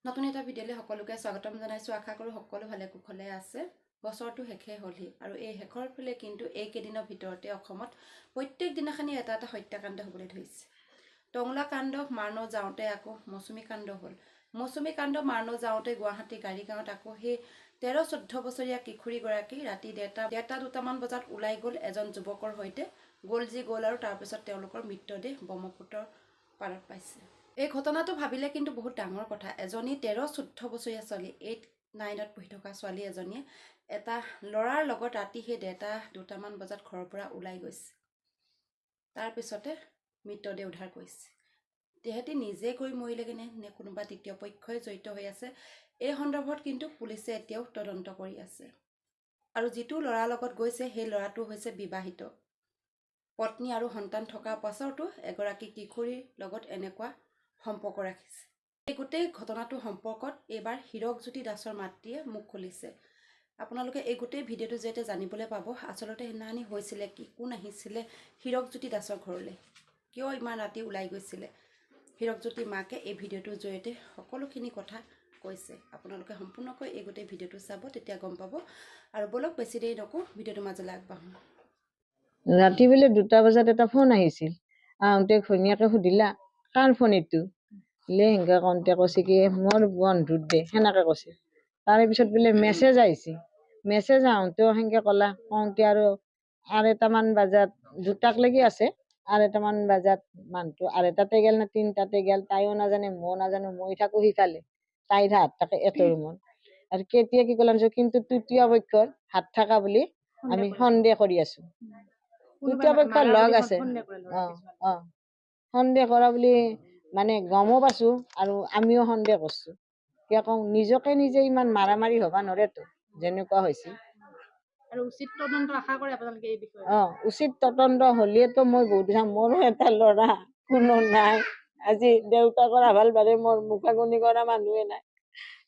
নতুন এটা ভিডিঅ'লৈ সকলোকে স্বাগতম জনাইছোঁ। আশা কৰোঁ সকলো ভালে কুশলে আছে। বছৰটো শেষে হ'লহি আৰু এই শেষৰ ফালে কিন্তু এইকেইদিনৰ ভিতৰতে অসমত প্ৰত্যেক দিনাখনি এটা হত্যাকাণ্ড হ'বলৈ ধৰিছে। টংলা কাণ্ড মাৰনো যাওঁতে আকৌ মৌচুমী কাণ্ড হ'ল। মৌচুমী কাণ্ড মাৰনো যাওঁতে গুৱাহাটী গাড়ীগাঁৱত আকৌ সেই 13-14 বছৰীয়া কিশোৰীগৰাকী ৰাতি দুটামান বজাত ওলাই গ'ল এজন যুৱকৰ সৈতে। গ'ল আৰু তাৰপিছত তেওঁলোকৰ মৃতদেহ ব্ৰহ্মপুত্ৰৰ পাৰত পাইছে। এই ঘটনাটো ভাবিলে কিন্তু বহুত ডাঙৰ কথা। এজনী 13-14 বছৰীয়া ছোৱালী 8-9ত পঢ়ি থকা ছোৱালী এজনীয়ে এটা ল'ৰাৰ লগত ৰাতি সেই দুটামান বজাত ঘৰৰ পৰা ওলাই গৈছে। তাৰপিছতে মৃতদেহ উদ্ধাৰ কৰিছে। তেহেঁতি নিজে গৈ মৰিলেগৈনে নে কোনোবা তৃতীয় পক্ষই জড়িত হৈ আছে, এই সন্দৰ্ভত কিন্তু পুলিচে এতিয়াও তদন্ত কৰি আছে। আৰু যিটো ল'ৰাৰ লগত গৈছে সেই ল'ৰাটো হৈছে বিবাহিত, পত্নী আৰু সন্তান থকাৰ পাছতো এগৰাকী কিশোৰীৰ লগত এনেকুৱা সম্পৰ্ক ৰাখিছে। এই গোটেই ঘটনাটোৰ সম্পৰ্কত এইবাৰ হীৰকজ্যোতি দাসৰ মাতৃয়ে মুখ খুলিছে। আপোনালোকে এই গোটেই ভিডিঅ'টো জৰিয়তে জানিবলৈ পাব আচলতে সেইদিনাখনি হৈছিলে কি, কোন আহিছিলে হীৰকজ্যোতি দাসৰ ঘৰলৈ, কিয় ইমান ৰাতি ওলাই গৈছিলে। হীৰকজ্যোতিৰ মাকে এই ভিডিঅ'টোৰ জৰিয়তে সকলোখিনি কথা কৈছে। আপোনালোকে সম্পূৰ্ণকৈ এই গোটেই ভিডিঅ'টো চাব, তেতিয়া গম পাব। আৰু বলক বেছি দেৰি নকওঁ, ভিডিঅ'টোৰ মাজলৈ আগবাঢ়োঁ। ৰাতি বোলে 2টা বজাত এটা ফোন আহিছিল। আহোঁতে ঘৈণীয়েকে সুধিলা কাৰ ফোন এইটো, সেনেকে কওঁতে কৈছে কি মোৰ বন্ধুৰ দে, সেনেকে কৈছে। তাৰে পিছত বোলে মেছেজ আহিছে। মেছেজ আহোঁতেও সেনেকে ক'লা, কওঁতে আৰু এটামান বজাত 2টাক লাগি আছে। এটামান বজাত মানুহটো 2টাতে গেল না 3টাতে গেল, তাইও নাজানে ময়ো নাজানো। মই থাকো সিফালে, তাইৰ হাত থাকে এটা ৰুমত। আৰু কেতিয়া কি ক'লা কিন্তু তৃতীয় পক্ষৰ হাত থকা বুলি আমি সন্দেহ কৰি আছো। তৃতীয় পক্ষৰ লগ আছে, সন্দেহ কৰা বুলি মানে গমো পাইছো আৰু আমিও সন্দেহ কৰিছো। কিয় কওঁ, নিজকে নিজে ইমান মাৰামাৰি হবা নৰেতো যেনেকুৱা হৈছে। আৰু উচিত তদন্ত আশা কৰে আপোনালোকে এই বিষয়ে? উচিত তদন্ত হলেতো মই বহুত মোৰো এটা ল'ৰা কোনো নাই। আজি দেউতাকৰ আভাল বাৰে মোৰ মুখাগুনি কৰা মানুহে নাই।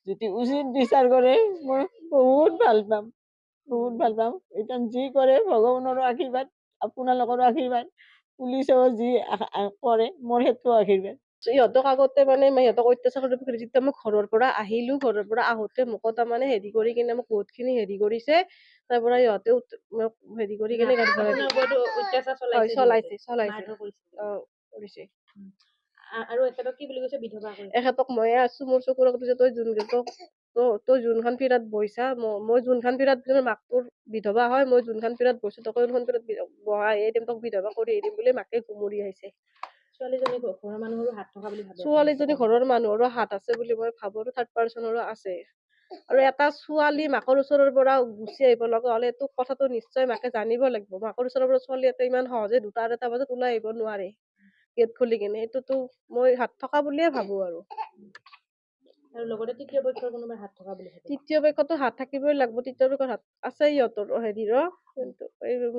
যদি উচিত বিচাৰ কৰে মই বহুত ভাল পাম, বহুত ভাল পাম। এতিয়া যি কৰে ভগৱানৰো আশীৰ্বাদ, আপোনালোকৰো আশীৰ্বাদ, পুলিচেও যি কৰে মোৰ সেইটো আশীৰ্বাদ। ইহঁতক আগতে মানে ইহঁতক অত্যাচাৰ কৰি যেতিয়া মই ঘৰৰ পৰা আহিলো, ঘৰৰ পৰা আহোতে মোক তাৰমানে হেৰি কৰি কিনে মোক বহুতখিনি হেৰি কৰিছে। তাৰ পৰা ইহঁতে হেৰি কৰি কিনে চলাইছে। আৰু এখেতক কি বুলি কৈছে, বিধৱা কৰিছে। এখেতক মই আছো মোৰ চকুৰ আগত, তই যোনখন পীৰাত বৈছা, মই যোনখন পীৰাত মাকটোৰ বিধৱা হয়, মই যোনখন পীৰাত বৈছো তই কোনখন পীৰাত বহাই দিম, তোক বিধৱা কৰি দিম বুলি মাকে গুমৰি আহিছে। ছোৱালীজনী ঘৰৰ মানুহৰো হাত থকা বুলি ভাবে? ছোৱালীজনী ঘৰৰ মানুহৰো হাত আছে বুলি মই ভাবো, থাৰ্ড পাৰ্চনৰো আছে। আৰু এটা ছোৱালী মাকৰ ওচৰৰ পৰা গুচি আহিব লগা হলে এইটো কথাটো নিশ্চয় মাকে জানিব লাগিব। মাকৰ ওচৰৰ পৰা ছোৱালী এটা ইমান সহজে 2টা-2টা বজাত ওলাই আহিব নোৱাৰে গেট খুলি কিনে। এইটোতো মই হাত থকা বুলিয়ে ভাবো। আৰু লগতে তৃতীয় পক্ষৰ কোনোবাই হাত থকা বুলি ভাবে? তৃতীয় পক্ষতো হাত থাকিবই লাগিব। তৃতীয় পক্ষৰ হাত আছে ইহঁতৰ হেৰিৰ,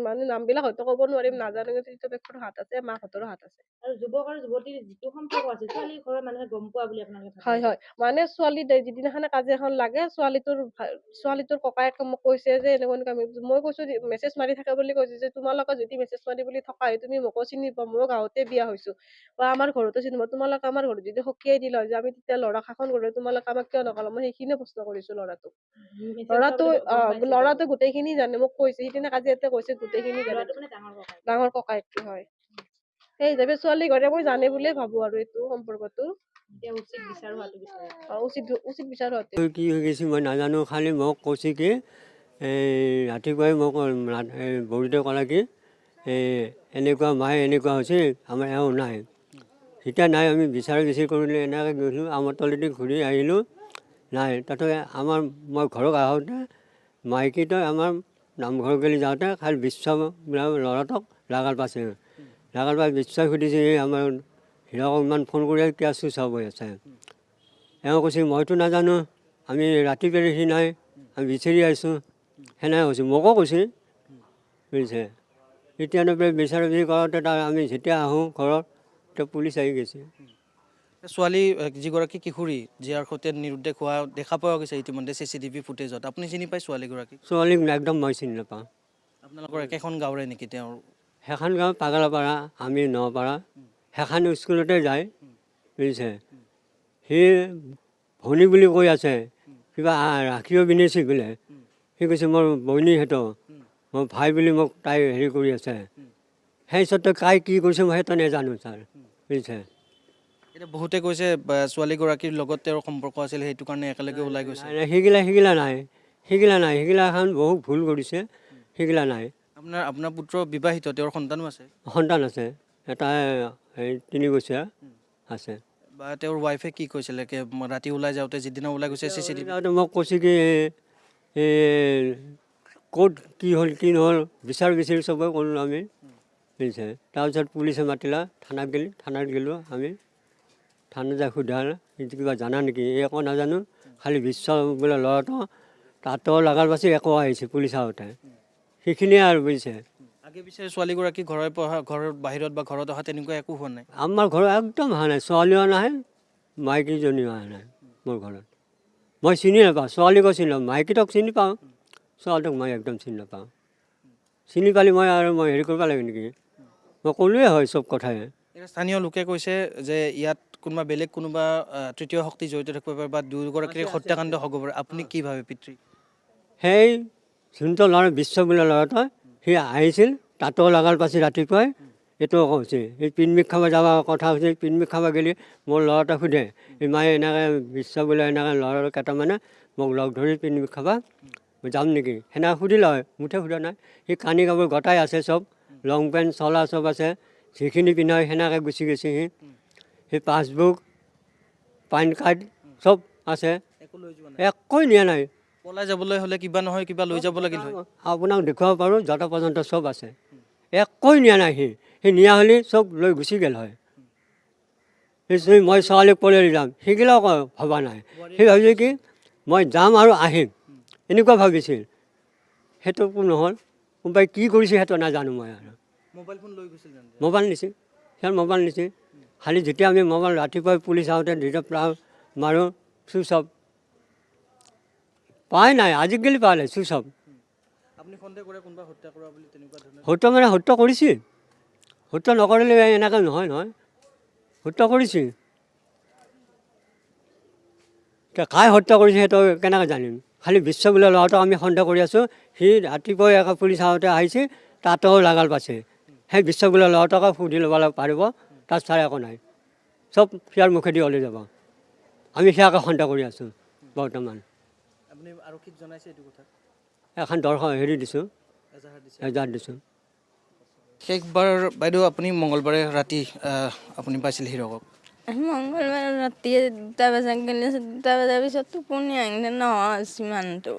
মানে নাম বিলাক হয়তো ক'ব নোৱাৰিম, নাজানো। তৃতীয় পক্ষৰ হাত আছে, মাকহঁতৰো হাত আছে। আৰু যুৱক আৰু যুৱতীৰ যিটো সম্পৰ্ক আছে, ছোৱালীৰ ঘৰৰ মানুহে গম পোৱা বুলি আপোনালোকে ভাবে? হয় হয়, মানে ছোৱালী যিদিনাখনে কাজিয়াখন লাগে, ছোৱালীটোৰ ককায়েকে মোক কৈছে যে এনেকুৱা মই কৈছো মেছেজ মাৰি থাকে বুলি কৈছে যে তোমালোকে যদি মেছেজ মাৰি বুলি থকা হয় তুমি মোকো চিনি পোৱা, ময়ো গাঁৱতে বিয়া হৈছো বা আমাৰ ঘৰতো চিনি পোৱা, তোমালোকে আমাৰ ঘৰত যদি সকিয়াই দিলা হয় যে আমি তেতিয়া ল'ৰা শাসন কৰিলো, তোমালোকে আমাক কিয় নকলা? মই সেইখিনিয়ে প্ৰশ্ন কৰিছো ল'ৰাটোক। ল'ৰাটো গোটেইখিনি জানে, মোক কৈছে সিদিনা কাজিয়াতে কৈছে গোটেইখিনি জানে। ডাঙৰ ককায়েকটো হয়। সেই হিচাপে ছোৱালী ঘৰে মই জানে বুলিয়ে ভাবো। আৰু এইটো সম্পৰ্কটো উচিত বিচাৰ হোৱাটো কি হৈ গৈছে মই নাজানো। খালি মোক কৈছে কি ৰাতিপুৱাই মোক বৌৰীদেৱে ক'লে কি এনেকুৱা মায়ে এনেকুৱা হৈছে, আমাৰ এওঁ নাই। যেতিয়া নাই আমি বিচাৰি কৰিলে এনেকৈ গৈছিলোঁ, আমাৰ তলেদি ঘূৰি আহিলোঁ, নাই। তাতে মই ঘৰত আহোঁতে মাইকীটোৱে আমাৰ নামঘৰ গেলি যাওঁতে খালি বিশ্বাস ল'ৰাটোক লাগাল পাইছে। লাগাল পাই বিশ্বাস সুধিছে আমাৰ হীৰকক ইমান ফোন কৰি কিয় চুইচ অফ হৈ আছে। এওঁ কৈছে মইতো নাজানো, আমি ৰাতিপুৱা দেখি নাই, আমি বিচাৰি আহিছোঁ, সেনেকৈ কৈছে। মোকো কৈছে, বুজিছে। এতিয়া বিচাৰ কৰোঁতে আমি যেতিয়া আহোঁ ঘৰত, তেতিয়া পুলিচ আহি গৈছে। ছোৱালী যিগৰাকী কিশোৰী যাৰ সৈতে নিৰুদ্দেশ হোৱা দেখা পোৱা গৈছে ইতিমধ্যে CCTV ফুটেজত, আপুনি চিনি পায় ছোৱালীগৰাকীক? ছোৱালীক একদম মই চিনি নাপাওঁ। আপোনালোকৰ একেখন গাঁৱৰে নেকি তেওঁৰ? সেইখন গাঁও পাগলাপাৰা, আমি নপাৰা। সেইখন স্কুলতে যায়, বুজিছে। সি ভনী বুলি কৈ আছে, কিবা ৰাখিও পিন্ধিছে বোলে। সি কৈছে মোৰ বইনীহঁতৰ, মোৰ ভাই বুলি মোক তাই হেৰি কৰি আছে। সেই চত্ব কাই কি কৰিছে মই সেইটো নাজানো ছাৰ, বুজিছে। এতিয়া বহুতে কৈছে ছোৱালীগৰাকীৰ লগত তেওঁৰ সম্পৰ্ক আছিল, সেইটো কাৰণে একেলগে ওলাই গৈছে। নাই সিগিলা নাই, সিগিলা এখন বহুত ভুল কৰিছে, সিগিলা নাই। আপোনাৰ পুত্ৰ বিবাহিত, তেওঁৰ সন্তানো আছে? সন্তান আছে, এটা 3 বছৰীয়া আছে। বা তেওঁৰ ৱাইফে কি কৈছিলে ৰাতি ওলাই যাওঁতে, যিদিনা ওলাই গৈছে CCTV মোক কৈছে কি ক'ত কি হ'ল কি নহ'ল বিচাৰ চবেই কৰিলোঁ আমি, বুজিছে। তাৰপিছত পুলিচে মাতিলা, থানাত গ'লোঁ আমি। থানাত যাই সোধা কিন্তু কিবা জানা নেকি, একো নাজানো, খালি বিশ্ব বোলে ল'ৰাটো তাতো লগাৰ পাছত একো আহিছে পুলিচ আহোঁতে, সেইখিনিয়ে আৰু, বুজিছে। আগে পিছে ছোৱালীগৰাকী ঘৰৰ বাহিৰত বা ঘৰত অহা তেনেকুৱা একো হোৱা নাই? আমাৰ ঘৰত একদম অহা নাই, ছোৱালীও নাহে, মাইকীজনীও অহা নাই মোৰ ঘৰত। মই চিনি নাপাওঁ, ছোৱালীকো চিনি নাপাওঁ, মাইকীটোক চিনি পাওঁ, ছোৱালীটোক মই একদম চিনি নাপাওঁ। চিনি পালে মই হেৰি কৰিব লাগে নেকি, মই ক'লোৱে হয় চব কথাই। এতিয়া স্থানীয় লোকে কৈছে যে ইয়াত কোনোবা তৃতীয় শক্তি জড়িত থাকিব পাৰে বা দুয়োগৰাকীৰ হত্যাকাণ্ড হ'ব পাৰে। আপুনি কি ভাবে পিতৃ? সেই যোনটো ল'ৰা বিশ্ব বোলা ল'ৰাটো, সি আহিছিল, তাতো লগাৰ পাছত ৰাতিপুৱাই এইটো কৈছে, সেই পিকনিক খাব যাব কথা হৈছে, পিকনিক খাব গ'লে মোৰ ল'ৰাটোৱে সোধে, এই মায়ে এনেকৈ বিশ্ব বোলে এনেকৈ ল'ৰা কেইটামানে মোক লগ ধৰি পিকনিক খাবা, মই যাম নেকি, সেনেকৈ সুধিলে হয়, মুঠে সোধা নাই। সি কানি কাপোৰ গোটাই আছে চব, লং পেণ্ট চলা চব আছে, যিখিনি পিন্ধাই সেনেকৈ গুচি গৈছে। সি পাছবুক, পান কাৰ্ড চব আছে, একোৱে নিয়া নাই। পলাই যাবলৈ হ'লে কিবা নহয় কিবা লৈ যাব লাগিল হয়। আপোনাক দেখুৱাব পাৰোঁ, যত পৰ্যন্ত চব আছে, একোৱে নিয়া নাই। সি নিয়া হ'লে চব লৈ গুচি গ'ল হয়। মই ছোৱালীক পলাই যাম, সেইগিলাও ভবা নাই। সি ভাবিছে কি মই যাম আৰু আহিম, এনেকুৱা ভাবিছিল। সেইটো নহ'ল, কোনোবাই কি কৰিছে সেইটো নাজানো মই। আৰু মোবাইল ফোন লৈ গৈছিল? মোবাইল নিছে, সিহঁত মোবাইল নিছে। খালি যেতিয়া আমি মোবাইল ৰাতিপুৱাই পুলিচ আহোঁতে মাৰোঁ, চুইচ অফ, পাই নাই, আজিকালি পালে চুইচ অফ। আপুনি সন্দেহ কৰে কোনোবা হত্যা কৰা বুলি তেনেকুৱা ধৰণৰ? হত্যা কৰিছে, হত্যা নকৰিলে এনেকৈ নহয়, হত্যা কৰিছে। কাই হত্যা কৰিছে সেইটো কেনেকৈ জানিম। খালি বিশ্ব বোলা ল'ৰাটোক আমি সন্দেহ কৰি আছোঁ। সি ৰাতিপুৱাই পুলিচ আহোঁতে আহিছে, তাতো লগাল পাইছে। সেই বিশ্ব বোলা ল'ৰাটোকে সুধি ল'ব পাৰিব, তাত চাই একো নাই, চব সিয়াৰ মুখেদি ওলাই যাব। আমি সেয়াকে সন্দেহ কৰি আছোঁ বৰ্তমান। আপুনি আৰক্ষীক জনাইছে এইটো কথা? এখন হেৰি দিছোঁ, এজাহাৰ দিছোঁ। শেষবাৰ বাইদেউ আপুনি মঙলবাৰে ৰাতি আপুনি পাইছিল হিৰকক? মংগলবাৰ ৰাতি 2টা বজাত গ'লে, 2টা বজাৰ পিছত টোপনি আহিলে নোহোৱা হৈছে মানুহটো।